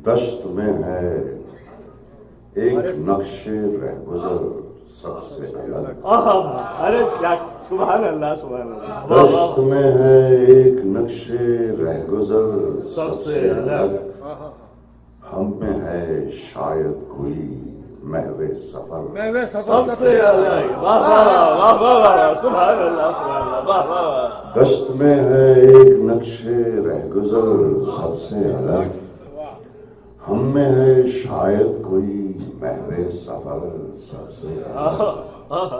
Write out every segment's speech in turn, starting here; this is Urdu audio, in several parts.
دشت میں ہے ایک نقش رہگزر سب سے الگ. ارے کیا سبحان اللہ سبحان اللہ. دشت میں ہے ایک نقش رہگزر سب سے الگ. ہم میں ہے شاید کوئی محو سفر سب سے الگ. واہ واہ واہ واہ سبحان اللہ سبحان اللہ. واہ واہ. دشت میں ہے ایک نقش رہگزر سب سے الگ. ہم میں ہے شاید کوئی محو سفر سب سے الگ.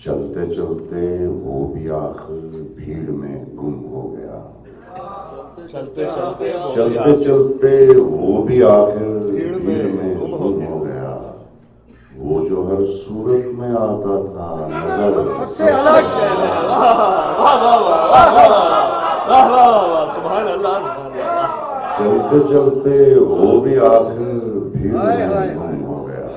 چلتے چلتے وہ بھی آخر بھیڑ میں گم ہو گیا. چلتے چلتے چلتے چلتے وہ بھی آخر بھیڑ میں گم ہو گیا. وہ جو ہر صورت میں آتا تھا نظر سب سے الگ. واہ واہ واہ واہ واہ سبحان اللہ سبحان اللہ. چلتے چلتے وہ بھی آخر بھیڑ میں گم ہو گیا.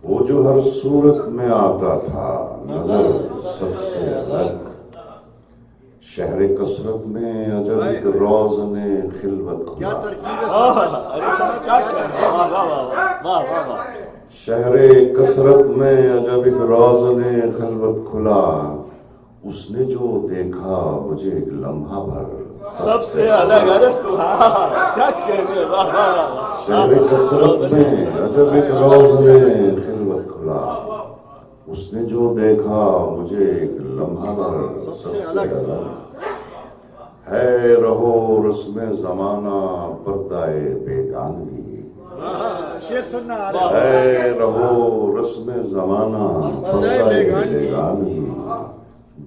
وہ جو ہر صورت میں آتا تھا نظر سب سے الگ. شہر کثرت میں عجب ایک روزن خلوت کھلا. شہر کثرت میں عجب ایک روزن خلوت کھلا. اس نے جو دیکھا مجھے ایک لمحہ بھر سب سے الگ. ارے سبحان کیا کہنے. واہ واہ. شہر کثرت میں عجب ایک روزن خلوت کھلا. اس نے جو دیکھا مجھے ایک لمحہ بھر سب سے الگ. ہے رہو رسم زمانہ پردائے بیگانگی. ہے رہو رسم زمانہ پردائے بیگانگی.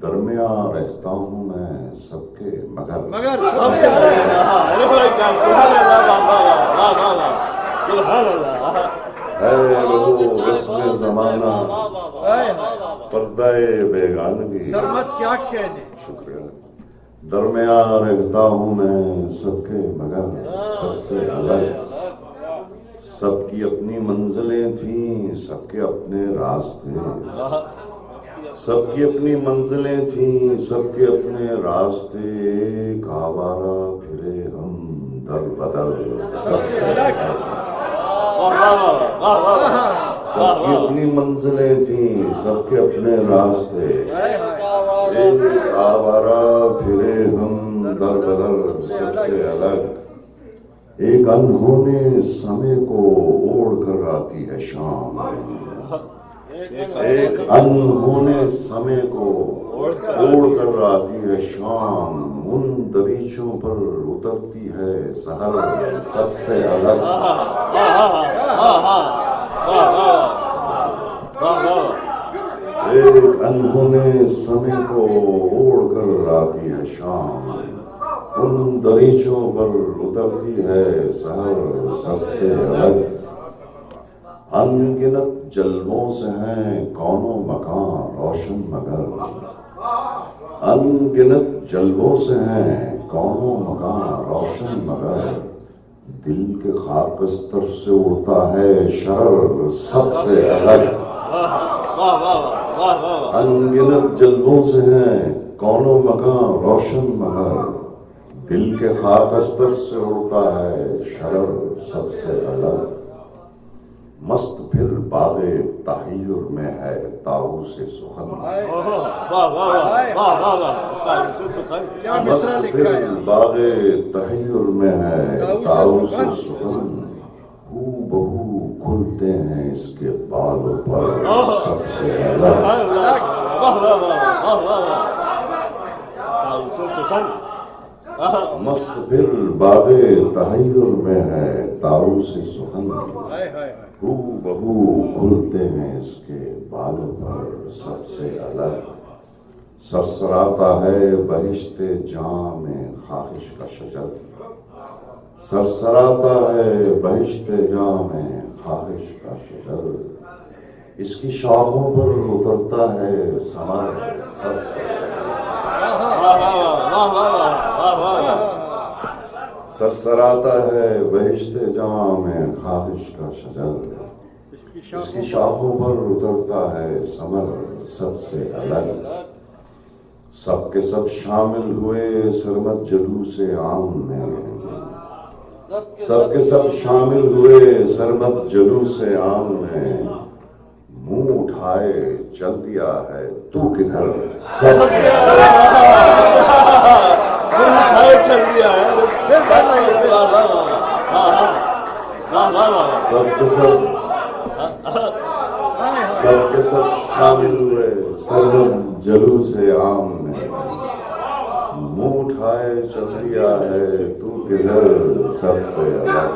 درمیان رہتا ہوں میں سب کے مگر سب سے الگ. سبحان اللہ. ہے رہو رسم زمانہ پردائے بیگانگی. سرمت کیا کہنے. شکریہ. درمیان رہتا ہوں میں سب کے مگر سب سے الگ. سب کی اپنی منزلیں تھیں سب کے اپنے راستے. سب کی اپنی منزلیں تھیں سب کے اپنے راستے. ایک آوارہ پھرے ہم در بدر سب سے الگ. سب کی اپنی منزلیں تھیں سب کے اپنے راستے. ایک آوارہ پھرے ہم در بدر سب سے الگ. ایک انہونے سمے کو اوڑھ کر آتی ہے شام. ایک انہونے سمے کو اوڑھ کر آتی ہے شام. ان دریچوں پر اترتی ہے سحر سب سے الگ. ایک انہونے سمے کو اوڑھ کر آتی ہے شام. ان دریچوں پر اترتی ہے سحر سب سے الگ. انگنت جلووں سے ہیں کون و مکان روشن مگر. انگنت جلووں سے ہیں کون و مکان روشن مگر. دل کے خاکستر سے اڑتا ہے شرر سب سے الگ. انگنت جلووں سے ہیں کون و مکان روشن مگر. دل کے خاکستر سے اڑتا ہے شرر سب سے الگ. مست پھر باغ تحیر میں ہے طاؤس سخن. مست پھر باغ تحیر میں ہے طاؤس سخن. ہو بہو کھلتے ہیں اس کے بالوں پر سب سے الگ. مست پھر باغ تحیر میں ہے طاؤس سخن. ہو بہو کھلتے ہیں اس کے بالوں پر سب سے الگ. سرسراتا ہے بہشت جام خواہش کا شجر. سرسراتا ہے بہشت جام خواہش کا شجر. اس کی شاخوں پر اترتا ہے ثمر سب سے سرسراتا ہے بہشت جام خواہش کا شجر. اس کی شاخوں پر اترتا ہے ثمر سب سے الگ. سب کے سب شامل ہوئے سرمت جلوس عام میں. سب کے سب شامل ہوئے سربت جلوس عام میں، منہ اٹھائے چل دیا ہے تو کدھر، سب چل دیا ہے سب کے سب شامل ہوئے سربت جلوس عام میں، منہ اٹھائے چل دیا ہے تو کدھر، سب سے الگ۔